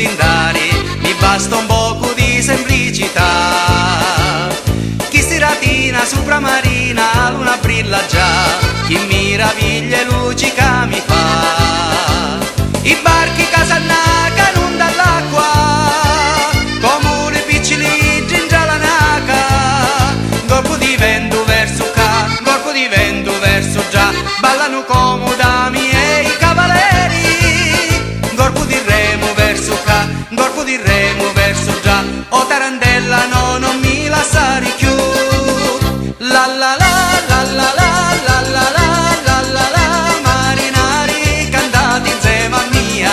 indari, mi basta un poco di semplicità. Chi stiratina supramarina, la luna brilla già, chi meraviglia e luci che mi fa. I barchi casannaca non dall'acqua, come piccini gingialanaca, corpo di vento verso ca, corpo di vento verso già, ballano comodami e i cavalieri, corpo di remo verso ca, corpo di remo verso già, o tarantella no, non mi lasciare più. La la la la la la la la la la la la, marinari cantate insieme a mia.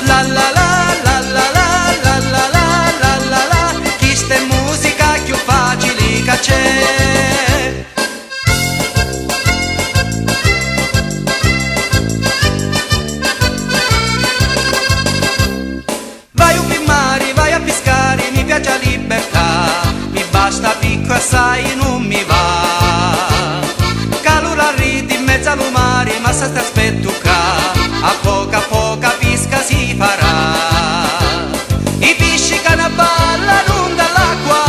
La la la la la la la la la la la la, chi sta in musica più facile che c'è. Vai a mare, vai a pescare, mi piace la libertà, mi basta picco assai non mi va. Calore a riti in mezzo al mare, ma se ti aspetto qua, a poca pesca si farà. I pesci che ne ballano dall'acqua,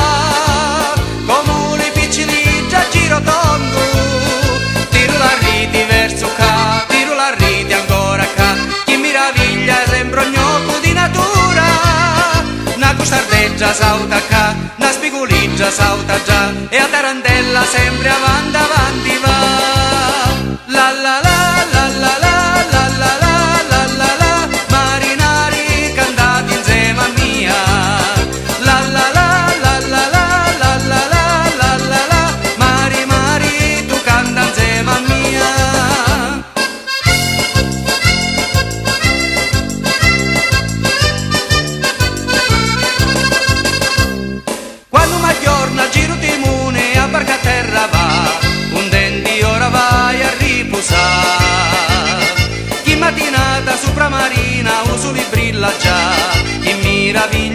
come i piccini già giro tondo, tiro la riti verso qua, tiro la riti ancora qua, chi meraviglia sembra un gnocco di natura. Una costardeggia sauta qua, una spiguliggia sauta già, e a tarantella sempre avanti avanti va. La la la la la la la la la la la la, marinari cantate insieme a mia. La la la la la la la la la la la la, mari tu canta insieme a mia. Quando mi aggiorna giro timone, a barca a terra va, un denti ora vai a riposare. Chi mattinata supramarina, un sole brilla già, chi meraviglia